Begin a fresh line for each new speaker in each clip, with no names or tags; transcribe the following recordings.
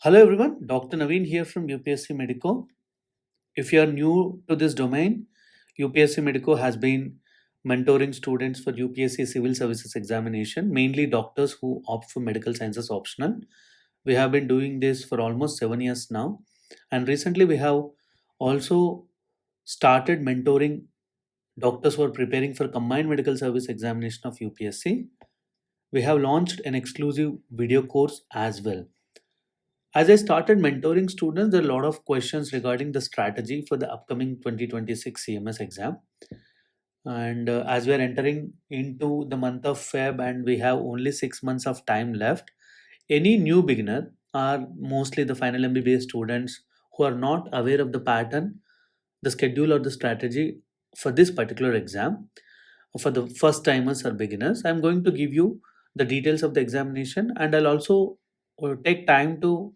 Hello everyone, Dr. Naveen here from UPSC MEDICO. If you are new to this domain, UPSC MEDICO has been mentoring students for UPSC Civil Services examination, mainly doctors who opt for medical sciences optional. We have been doing this for almost 7 years now, and recently we have also started mentoring doctors who are preparing for combined medical service examination of UPSC. We have launched an exclusive video course as well. As I started mentoring students, there are a lot of questions regarding the strategy for the upcoming 2026 CMS exam. And as we are entering into the month of Feb and we have only 6 months of time left, any new beginner are mostly the final MBBS students who are not aware of the pattern, the schedule, or the strategy for this particular exam. For the first timers or beginners, I'm going to give you the details of the examination, and I'll also take time to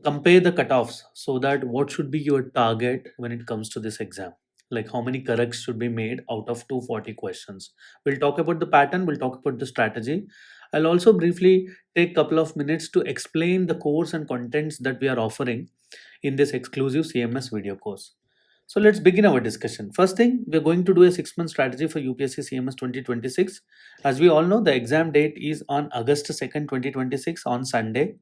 compare the cutoffs so that what should be your target when it comes to this exam, like how many corrects should be made out of 240 questions. We'll talk about the pattern, we'll talk about the strategy. I'll also briefly take a couple of minutes to explain the course and contents that we are offering in this exclusive CMS video course. So let's begin our discussion. First thing, we're going to do a 6 month strategy for UPSC CMS 2026. As we all know, the exam date is on August 2nd, 2026 on Sunday.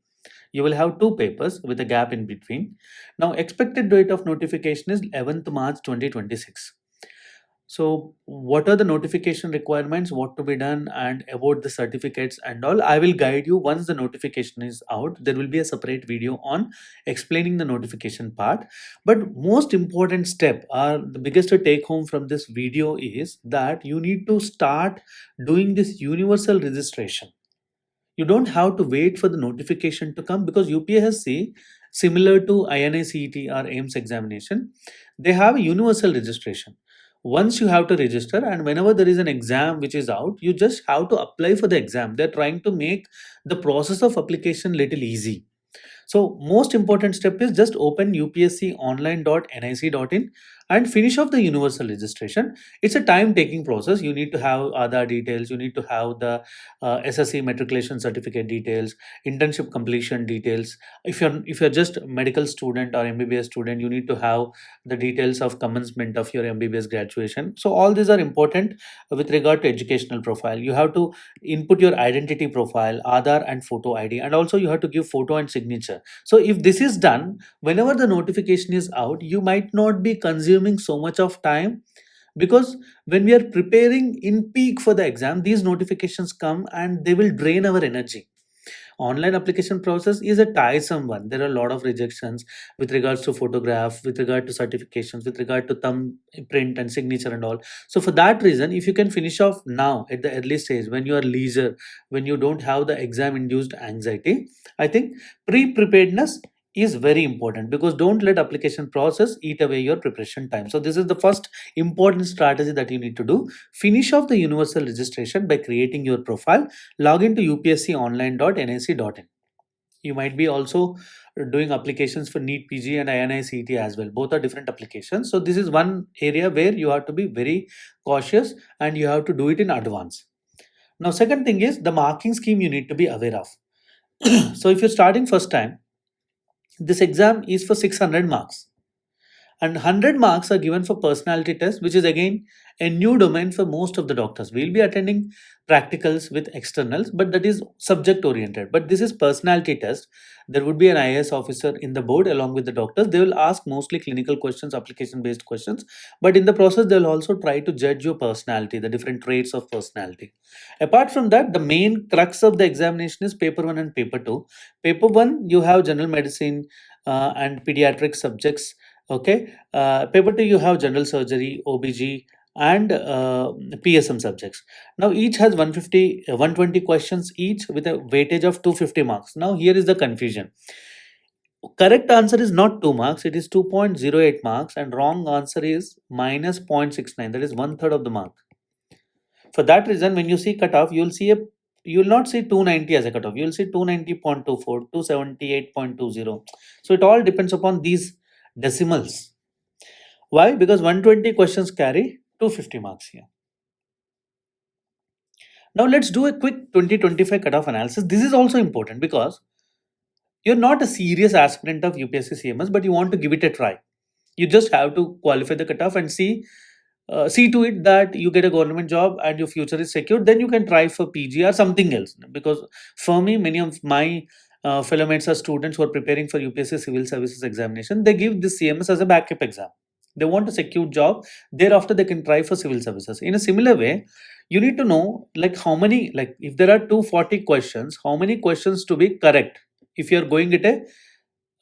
You will have two papers with a gap in between. Now, expected date of notification is 11th March 2026. So, what are the notification requirements, what to be done, and about the certificates and all? I will guide you once the notification is out. There will be a separate video on explaining the notification part. But most important step, or the biggest take home from this video is that you need to start doing this universal registration. You don't have to wait for the notification to come, because UPSC, similar to INICET or AIMS examination, they have a universal registration. Once you have to register, and whenever there is an exam which is out, you just have to apply for the exam. They're trying to make the process of application little easy. So most important step is just open upsconline.nic.in and finish off the universal registration. It's a time taking process. You need to have other details. You need to have the SSC matriculation certificate details, internship completion details. If you're just a medical student or MBBS student, you need to have the details of commencement of your MBBS graduation. So all these are important with regard to educational profile. You have to input your identity profile, Aadhaar and photo ID, and also you have to give photo and signature. So if this is done, whenever the notification is out, you might not be consuming so much of time, because when we are preparing in peak for the exam, these notifications come and they will drain our energy. Online application process is a tiresome one. There are a lot of rejections with regards to photograph, with regard to certifications, with regard to thumb print and signature and all. So for that reason, if you can finish off now at the early stage, when you are leisure, when you don't have the exam induced anxiety, I think pre-preparedness is very important, because don't let application process eat away your preparation time. So this is the first important strategy that you need to do. Finish off the universal registration by creating your profile. Log into upsconline.nic.in. You might be also doing applications for NEETPG and INICET as well. Both are different applications. So this is one area where you have to be very cautious and you have to do it in advance. Now, second thing is the marking scheme you need to be aware of. So if you're starting first time, this exam is for 600 marks, and 100 marks are given for personality test, which is again a new domain for most of the doctors. We'll be attending practicals with externals, but that is subject oriented. But this is personality test. There would be an IAS officer in the board along with the doctors. They will ask mostly clinical questions, application based questions, but in the process they'll also try to judge your personality, the different traits of personality. Apart from that, the main crux of the examination is paper 1 and paper 2. Paper 1, you have general medicine and pediatric subjects. Okay. Paper 2, you have general surgery, OBG, and PSM subjects. Now each has 150, 120 questions each with a weightage of 250 marks. Now here is the confusion. Correct answer is not 2 marks, it is 2.08 marks, and wrong answer is minus 0.69, that is one third of the mark. For that reason, when you see cutoff, you will not see 290 as a cutoff. You will see 290.24, 278.20. So it all depends upon these decimals. Why? Because 120 questions carry 250 marks here. Now let's do a quick 2025 cutoff analysis. This is also important, because you're not a serious aspirant of UPSC CMS, but you want to give it a try. You just have to qualify the cutoff and see to it that you get a government job and your future is secured. Then you can try for PG or something else. Because for me, many of my fellow mates are students who are preparing for UPSC Civil Services examination. They give this CMS as a backup exam. They want a secure job. Thereafter, they can try for civil services. In a similar way, you need to know like how many, like if there are 240 questions, how many questions to be correct if you are going at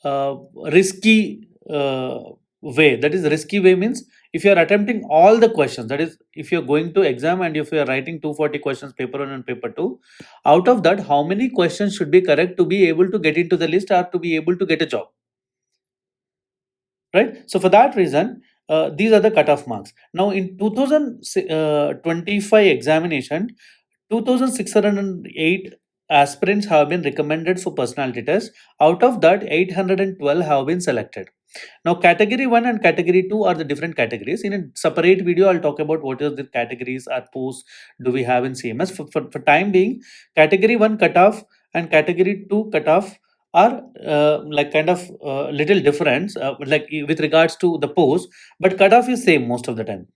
a risky way. That is, risky way means if you are attempting all the questions, that is, if you are going to exam and if you are writing 240 questions, paper 1 and paper 2, out of that, how many questions should be correct to be able to get into the list or to be able to get a job, right? So for that reason, these are the cutoff marks. Now in 2025 examination, 2608 aspirants have been recommended for personality test. Out of that, 812 have been selected. Now, category 1 and category 2 are the different categories. In a separate video, I'll talk about what are the categories or posts do we have in CMS. For time being, category 1 cutoff and category 2 cutoff are like kind of little difference like with regards to the post, but cutoff is same most of the time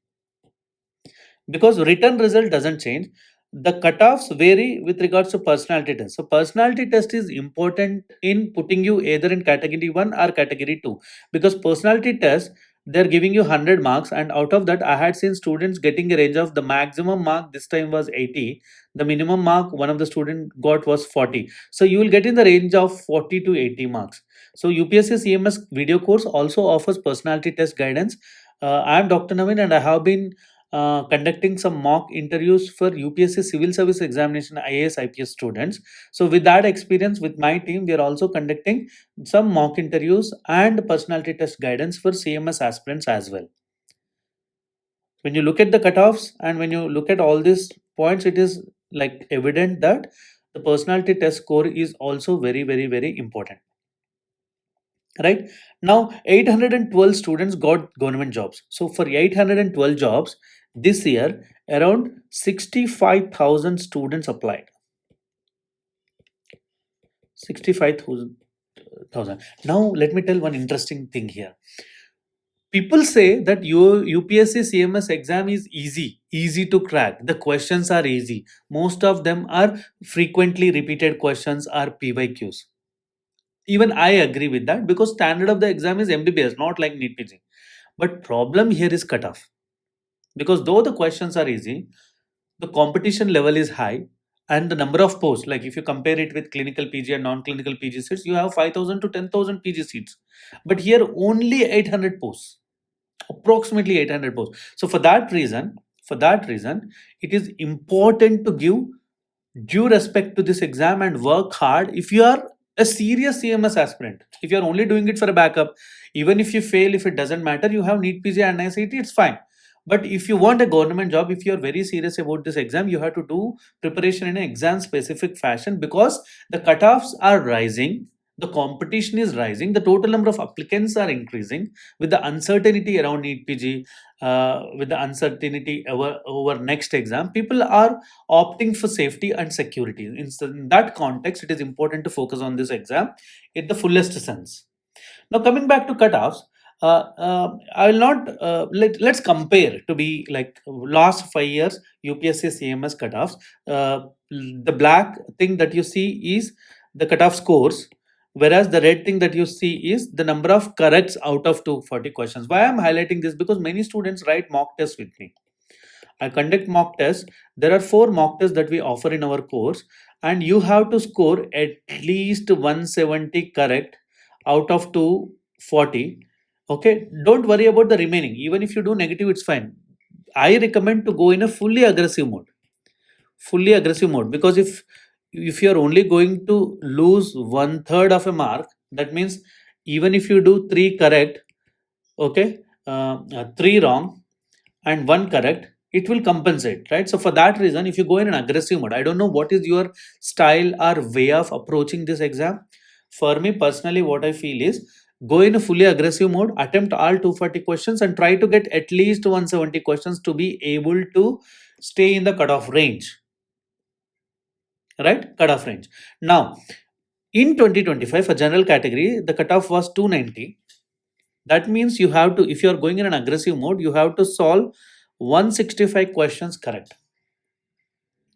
because written result doesn't change. The cutoffs vary with regards to personality test. So personality test is important in putting you either in category 1 or category 2, because personality test, they're giving you 100 marks, and out of that I had seen students getting a range of, the maximum mark this time was 80, the minimum mark one of the student got was 40. So you will get in the range of 40 to 80 marks. So UPSC CMS video course also offers personality test guidance. I am Dr. Naveen and I have been conducting some mock interviews for UPSC Civil Service Examination IAS IPS students. So with that experience with my team, we are also conducting some mock interviews and personality test guidance for CMS aspirants as well. When you look at the cutoffs and when you look at all these points, it is like evident that the personality test score is also very, very, very important. Right now, 812 students got government jobs. So for 812 jobs this year, around 65,000 students applied. 65,000. Now let me tell one interesting thing here. People say that your UPSC CMS exam is easy to crack. The questions are easy. Most of them are frequently repeated questions or PYQs. Even I agree with that, because standard of the exam is MBBS, not like NEETPG. But problem here is cutoff, because though the questions are easy, the competition level is high, and the number of posts, like if you compare it with clinical PG and non-clinical PG seats, you have 5,000 to 10,000 PG seats, but here only 800 posts, approximately 800 posts. So for that reason, it is important to give due respect to this exam and work hard. If you are a serious CMS aspirant, if you are only doing it for a backup, even if you fail, if it doesn't matter, you have NEET PG and NICT, it's fine. But if you want a government job, if you are very serious about this exam, you have to do preparation in an exam specific fashion, because the cutoffs are rising, the competition is rising, the total number of applicants are increasing with the uncertainty around NEET PG, with the uncertainty over next exam. People are opting for safety and security. In that context, it is important to focus on this exam in the fullest sense. Now, coming back to cutoffs, I will not let's compare to be like last 5 years UPSC CMS cutoffs. The black thing that you see is the cutoff scores, whereas the red thing that you see is the number of corrects out of 240 questions. Why I'm highlighting this? Because many students write mock tests with me. I conduct mock tests. There are 4 mock tests that we offer in our course, and you have to score at least 170 correct out of 240. Okay, don't worry about the remaining. Even if you do negative, it's fine. I recommend to go in a fully aggressive mode. Fully aggressive mode, because if you're only going to lose 1/3 of a mark, that means even if you do 3 correct, okay, 3 wrong and 1 correct, it will compensate, right? So for that reason, if you go in an aggressive mode, I don't know what is your style or way of approaching this exam. For me personally, what I feel is, go in a fully aggressive mode, attempt all 240 questions and try to get at least 170 questions to be able to stay in the cutoff range, right? Cutoff range. Now, In 2025, for general category, the cutoff was 290. That means you have to, if you are going in an aggressive mode, you have to solve 165 questions correct.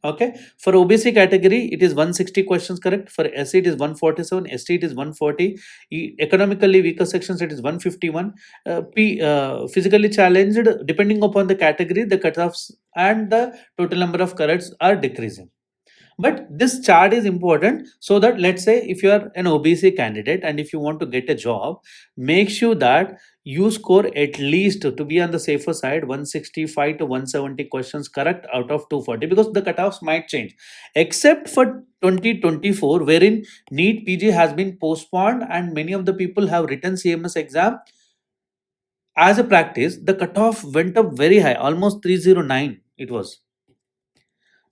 Okay, for OBC category, it is 160 questions correct. For SC, it is 147. ST, it is 140. Economically weaker sections, it is 151. Physically challenged, depending upon the category, the cutoffs and the total number of corrects are decreasing. But this chart is important, so that, let's say, if you are an OBC candidate and if you want to get a job, make sure that you score at least, to be on the safer side, 165 to 170 questions correct out of 240, because the cutoffs might change, except for 2024, wherein NEET PG has been postponed and many of the people have written CMS exam. As a practice, the cutoff went up very high, almost 309 it was.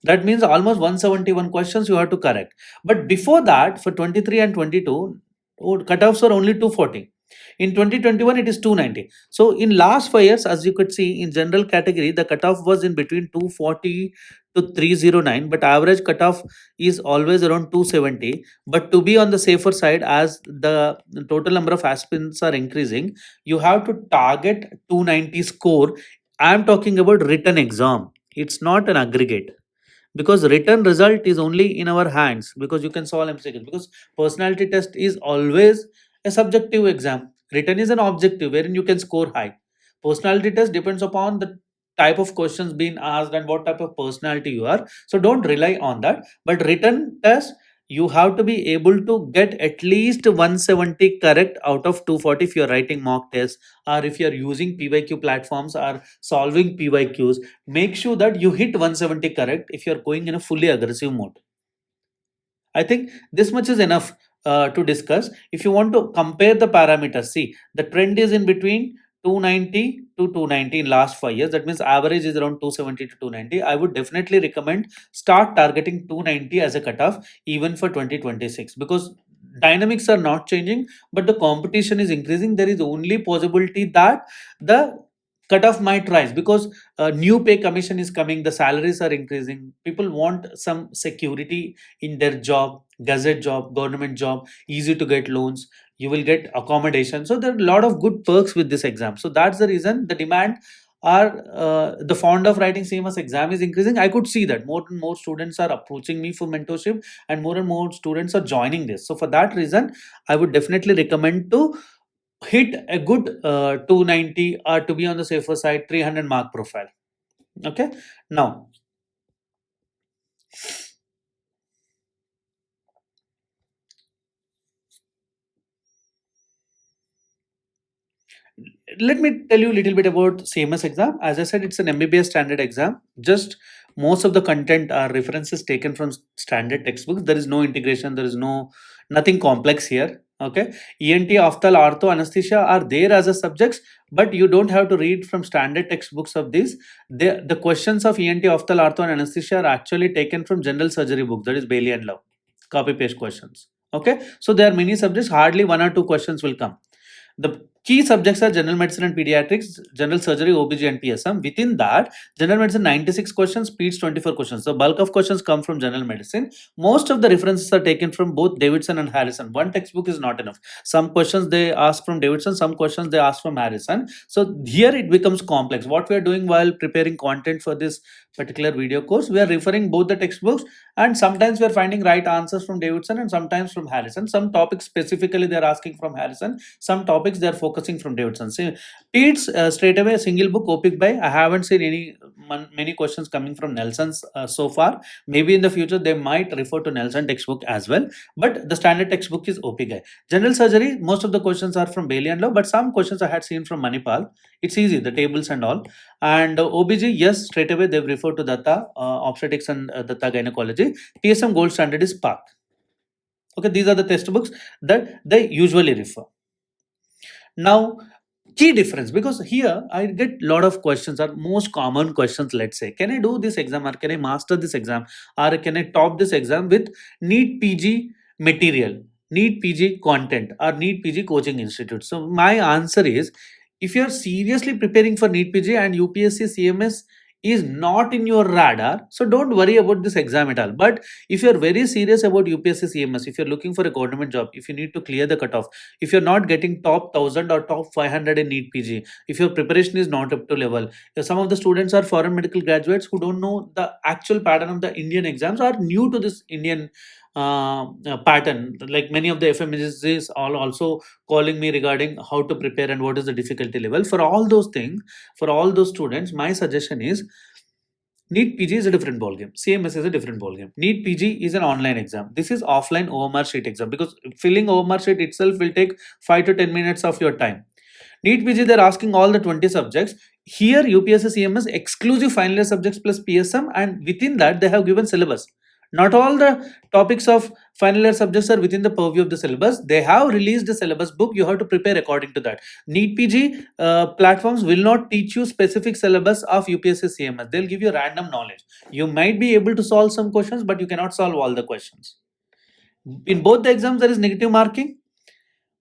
That means almost 171 questions you have to correct. But before that, for 23 and 22, cutoffs were only 240. In 2021, it is 290. So in last 5 years, as you could see, in general category, the cutoff was in between 240 to 309, but average cutoff is always around 270. But to be on the safer side, as the total number of aspirants are increasing, you have to target 290 score. I am talking about written exam. It's not an aggregate, because written result is only in our hands, because you can solve MCQs, because personality test is always a subjective exam. Written is an objective wherein you can score high. Personality test depends upon the type of questions being asked and what type of personality you are, so don't rely on that. But written test, you have to be able to get at least 170 correct out of 240 if you are writing mock tests, or if you are using PYQ platforms or solving PYQs. Make sure that you hit 170 correct if you are going in a fully aggressive mode. I think this much is enough to discuss. If you want to compare the parameters, see, the trend is in between 290 to 290 in last 5 years. That means average is around 270 to 290. I would definitely recommend start targeting 290 as a cutoff even for 2026, because dynamics are not changing, but the competition is increasing. There is only possibility that the cutoff might rise, because new pay commission is coming, the salaries are increasing, people want some security in their job, gazette job, government job, easy to get loans, you will get accommodation. So there are a lot of good perks with this exam. So that's the reason the demand are the fond of writing CMS exam is increasing. I could see that more and more students are approaching me for mentorship, and more students are joining this. So for that reason, I would definitely recommend to hit a good 290, or to be on the safer side, 300 mark profile. Okay, now let me tell you a little bit about CMS exam. As I said, it's an MBBS standard exam. Just most of the content are references taken from standard textbooks. There is no integration, there is nothing complex here. Okay, ENT, Ophthal, Ortho, Anesthesia are there as a subjects, but you don't have to read from standard textbooks of this. The questions of ENT, Ophthal, Ortho, and Anesthesia are actually taken from general surgery book, that is Bailey and Love, copy paste questions. Okay, so there are many subjects, hardly 1 or 2 questions will come. The key subjects are general medicine and pediatrics, general surgery, OBG, and PSM. Within that, general medicine 96 questions, peds 24 questions. The bulk of questions come from general medicine. Most of the references are taken from both Davidson and Harrison. One textbook is not enough. Some questions they ask from Davidson, some questions they ask from Harrison. So here it becomes complex. What we are doing while preparing content for this particular video course, we are referring both the textbooks, and sometimes we are finding right answers from Davidson and sometimes from Harrison. Some topics specifically they are asking from Harrison, some topics they are focusing from Davidson. So Pete's straight away a single book, Opic by. I haven't seen many questions coming from Nelson's so far. Maybe in the future they might refer to Nelson textbook as well, but the standard textbook is Opic. General surgery, most of the questions are from Bailey and Law, but some questions I had seen from Manipal. It's easy, the tables and all. And OBG, yes, straight away they've referred to Datta obstetrics and Datta gynecology. PSM gold standard is PAC. Okay, these are the textbooks that they usually refer. Now, key difference, because here I get lot of questions, or most common questions, let's say, can I do this exam, or can I master this exam, or can I top this exam with NEET PG material, NEET PG content, or NEET PG coaching institute? So my answer is, if you are seriously preparing for NEET PG and UPSC CMS is not in your radar, so don't worry about this exam at all. But if you're very serious about UPSC CMS, if you're looking for a government job, if you need to clear the cutoff, if you're not getting top 1000 or top 500 in NEETPG, if your preparation is not up to level, some of the students are foreign medical graduates who don't know the actual pattern of the Indian exams, are new to this Indian pattern. Like many of the FMSs are also calling me regarding how to prepare and what is the difficulty level. For all those things, for all those students, my suggestion is NEET PG is a different ballgame. CMS is a different ballgame. NEET PG is an online exam. This is offline OMR sheet exam, because filling OMR sheet itself will take 5 to 10 minutes of your time. NEET PG, they're asking all the 20 subjects. Here, UPSC CMS exclusive final year subjects plus PSM, and within that, they have given syllabus. Not all the topics of final year subjects are within the purview of the syllabus. They have released a syllabus book. You have to prepare according to that. NEET PG platforms will not teach you specific syllabus of UPSC CMS. They'll give you random knowledge. You might be able to solve some questions, but you cannot solve all the questions. In both the exams, there is negative marking.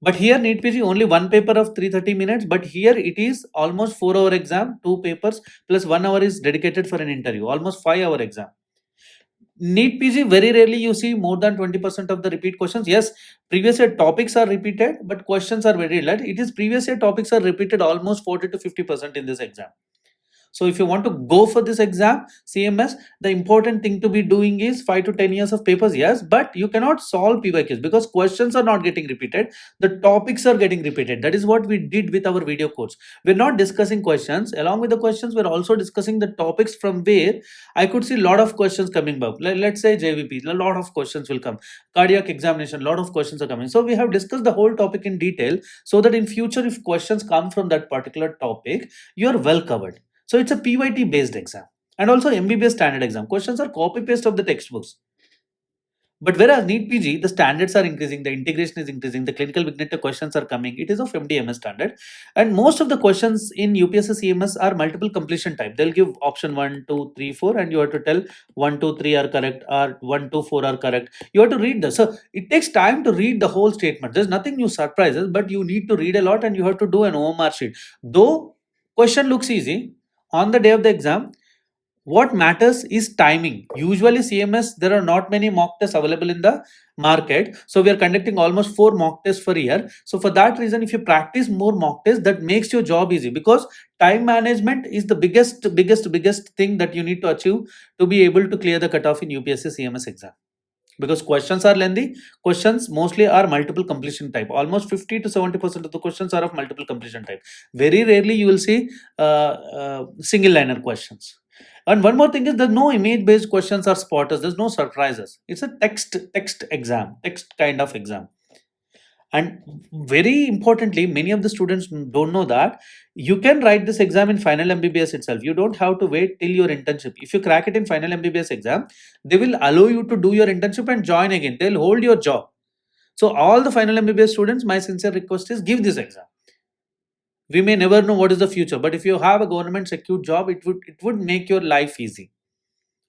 But here NEET PG only one paper of 330 minutes, but here it is almost 4 hour exam, 2 papers plus 1 hour is dedicated for an interview, almost 5 hour exam. NEET PG, very rarely you see more than 20% of the repeat questions. Yes, previous year topics are repeated, but questions are very light. It is previous year topics are repeated almost 40 to 50% in this exam. So if you want to go for this exam, CMS, the important thing to be doing is 5 to 10 years of papers, yes, but you cannot solve PYQs because questions are not getting repeated. The topics are getting repeated. That is what we did with our video course. We're not discussing questions. Along with the questions, we're also discussing the topics from where I could see a lot of questions coming up. Let's say JVP, a lot of questions will come. Cardiac examination, a lot of questions are coming. So we have discussed the whole topic in detail so that in future, if questions come from that particular topic, you're well covered. So it's a PYT based exam and also MBBS standard exam. Questions are copy paste of the textbooks. But whereas NEET PG, the standards are increasing, the integration is increasing, the clinical Vignetic questions are coming. It is of MDMS standard. And most of the questions in UPSC CMS are multiple completion type. They'll give option 1, 2, 3, 4, and you have to tell 1, 2, 3 are correct or 1, 2, 4 are correct. You have to read this. So it takes time to read the whole statement. There's nothing new surprises, but you need to read a lot and you have to do an OMR sheet. Though question looks easy, on the day of the exam, what matters is timing. Usually CMS, there are not many mock tests available in the market, so we are conducting almost 4 mock tests per year. So for that reason, if you practice more mock tests, that makes your job easy, because time management is the biggest thing that you need to achieve to be able to clear the cutoff in UPSC CMS exam. Because questions are lengthy, questions mostly are multiple completion type. Almost 50 to 70% of the questions are of multiple completion type. Very rarely you will see single liner questions. And one more thing is, there's no image based questions or spotters. There's no surprises. It's a text exam, text kind of exam. And very importantly, many of the students don't know that you can write this exam in final MBBS itself. You don't have to wait till your internship. If you crack it in final MBBS exam, they will allow you to do your internship and join again. They'll hold your job. So all the final MBBS students, my sincere request is, give this exam. We may never know what is the future, but if you have a government secured job, it would make your life easy.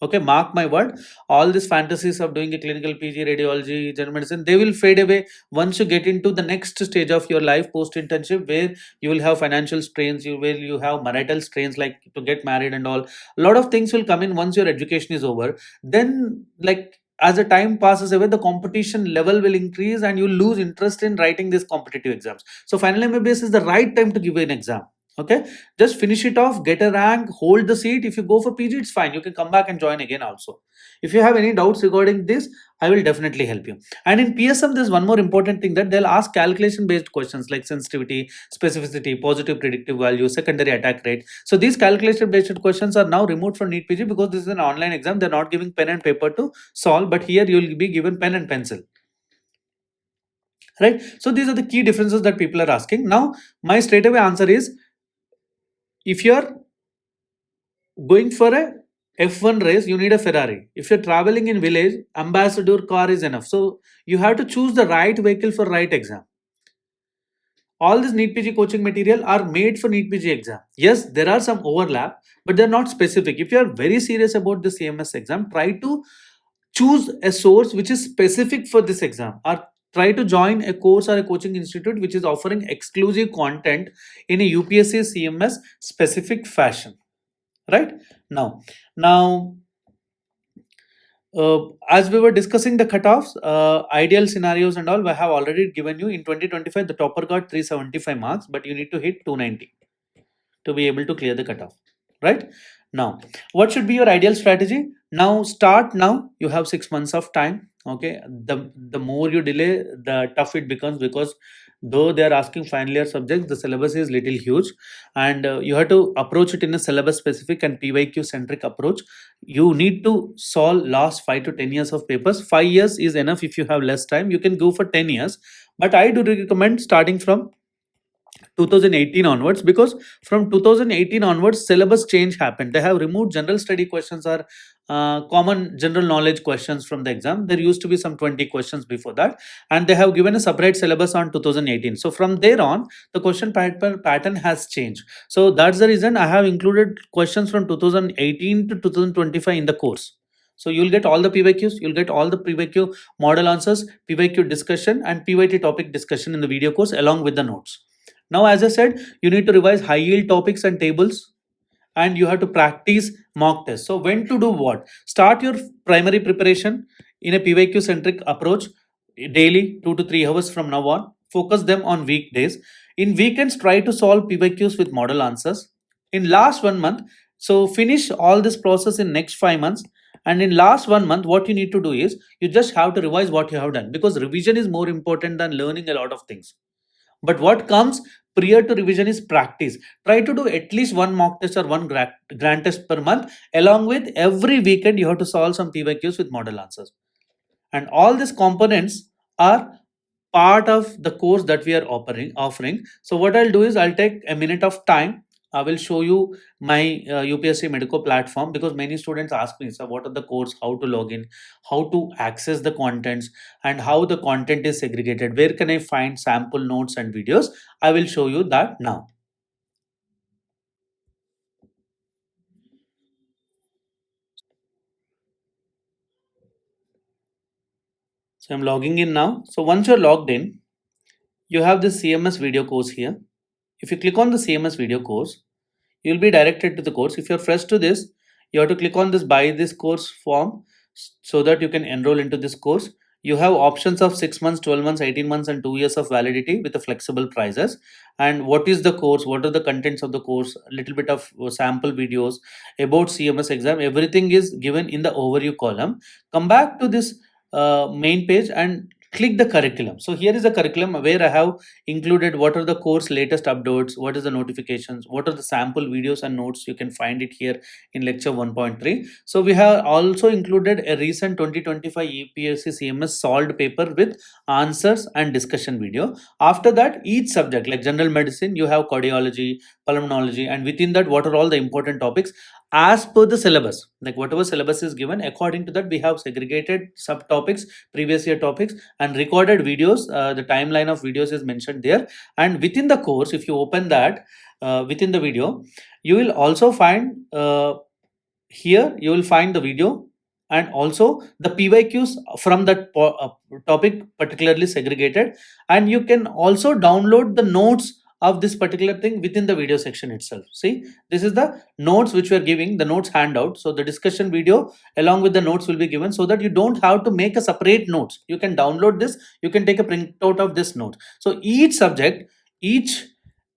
Okay, mark my word, all these fantasies of doing a clinical PG, radiology, general medicine, they will fade away once you get into the next stage of your life post internship, where you will have financial strains, where you have marital strains, like to get married and all. A lot of things will come in once your education is over. Then, like, as the time passes away, the competition level will increase and you lose interest in writing these competitive exams. So final MBBS is the right time to give an exam. Okay, just finish it off, get a rank, hold the seat. If you go for PG, it's fine, you can come back and join again also. If you have any doubts regarding this, I will definitely help you. And in PSM, there's one more important thing, that they'll ask calculation based questions like sensitivity, specificity, positive predictive value, secondary attack rate. So these calculation based questions are now removed from NEET PG, because this is an online exam. They're not giving pen and paper to solve, but here you will be given pen and pencil. Right? So these are the key differences that people are asking. Now my straightaway answer is, if you're going for a F1 race, you need a Ferrari. If you're traveling in village, ambassador car is enough. So you have to choose the right vehicle for right exam. All this NEET PG coaching material are made for NEET PG exam. Yes, there are some overlap, but they're not specific. If you are very serious about the CMS exam, try to choose a source which is specific for this exam, or try to join a course or a coaching institute which is offering exclusive content in a UPSC CMS specific fashion. Right? Now as we were discussing the cutoffs, ideal scenarios and all, I have already given you. In 2025 the topper got 375 marks, but you need to hit 290 to be able to clear the cutoff, right? Now what should be your ideal strategy? Now start now. You have 6 months of time. Okay, the more you delay, the tough it becomes, because though they are asking final year subjects, the syllabus is little huge, and you have to approach it in a syllabus specific and PYQ centric approach. You need to solve last 5 to 10 years of papers. 5 years is enough. If you have less time, you can go for 10 years, but I do recommend starting from 2018 onwards, because from 2018 onwards syllabus change happened. They have removed general study questions or common general knowledge questions from the exam. There used to be some 20 questions before that, and they have given a separate syllabus on 2018. So from there on, the question pattern has changed. So that's the reason I have included questions from 2018 to 2025 in the course. So you'll get all the PYQs, you'll get all the PYQ model answers, PYQ discussion, and PYT topic discussion in the video course along with the notes. Now, as I said, you need to revise high yield topics and tables, and you have to practice mock tests. So, when to do what? Start your primary preparation in a PYQ centric approach daily, 2 to 3 hours from now on. Focus them on weekdays. In weekends, try to solve PYQs with model answers. In last 1 month, so finish all this process in next 5 months. And in last 1 month, what you need to do is you just have to revise what you have done, because revision is more important than learning a lot of things. But what comes prior to revision is practice. Try to do at least one mock test or one grand test per month. Along with every weekend, you have to solve some PYQs with model answers. And all these components are part of the course that we are offering. So what I'll do is I'll take a minute of time. I will show you my UPSC MEDICO platform, because many students ask me, so what are the course, how to log in, how to access the contents, and how the content is segregated, where can I find sample notes and videos. I will show you that now. So I'm logging in now. So once you're logged in, you have this CMS video course here. If you click on the CMS video course, you'll be directed to the course. If you're fresh to this, you have to click on this buy this course form, so that you can enroll into this course. You have options of 6 months, 12 months, 18 months, and 2 years of validity with the flexible prices. And what is the course, what are the contents of the course, a little bit of sample videos about CMS exam, everything is given in the overview column. Come back to this main page and click the curriculum. So here is the curriculum where I have included what are the course latest updates, what is the notifications, what are the sample videos and notes. You can find it here in lecture 1.3. So we have also included a recent 2025 UPSC CMS solved paper with answers and discussion video. After that, each subject like general medicine, you have cardiology, pulmonology, and within that, what are all the important topics as per the syllabus. Like whatever syllabus is given, according to that, we have segregated subtopics, previous year topics, and recorded videos. The timeline of videos is mentioned there. And within the course, if you open that within the video, you will also find here you will find the video and also the PYQs from that topic particularly segregated, and you can also download the notes of this particular thing within the video section itself. See, this is the notes which we are giving, the notes handout. So the discussion video along with the notes will be given, so that you don't have to make a separate notes. You can download this, you can take a printout of this note. So each subject, each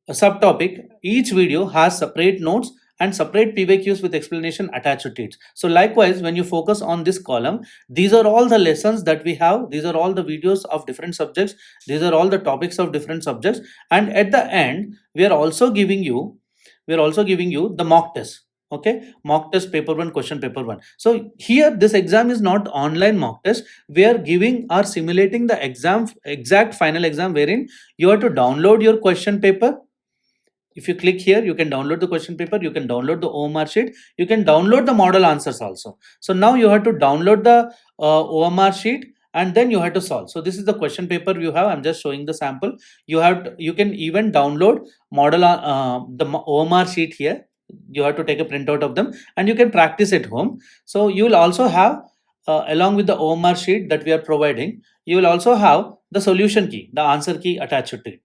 subtopic, each video has separate notes and separate PYQs with explanation attached to it. So likewise, when you focus on this column, these are all the lessons that we have, these are all the videos of different subjects, these are all the topics of different subjects, and at the end we are also giving you the mock test. Okay, mock test paper 1, question paper 1. So here this exam is not online mock test, we are giving or simulating the exam, exact final exam, wherein you have to download your question paper. If you click here, you can download the question paper, you can download the OMR sheet, you can download the model answers also. So now you have to download the OMR sheet, and then you have to solve. So this is the question paper you have. I'm just showing the sample. You can even download model the OMR sheet here. You have to take a printout of them and you can practice at home. So you will also have along with the OMR sheet that we are providing, you will also have the solution key, the answer key attached to it.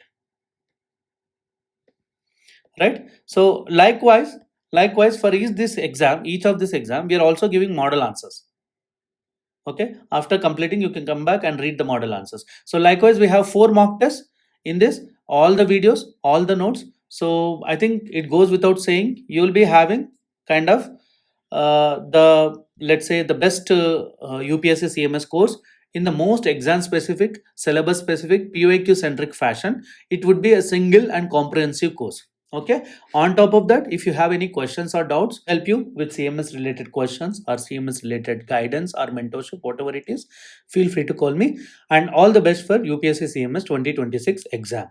Right? So likewise, Likewise, for each of this exam, we are also giving model answers. Okay, after completing, you can come back and read the model answers. So likewise, we have 4 mock tests in this, all the videos, all the notes. So I think it goes without saying, you will be having kind of the, let's say, the best UPSC CMS course in the most exam specific, syllabus specific, PYQ centric fashion. It would be a single and comprehensive course. Okay, on top of that, if you have any questions or doubts, help you with CMS related questions or CMS related guidance or mentorship, whatever it is, feel free to call me. And all the best for UPSC CMS 2026 exam.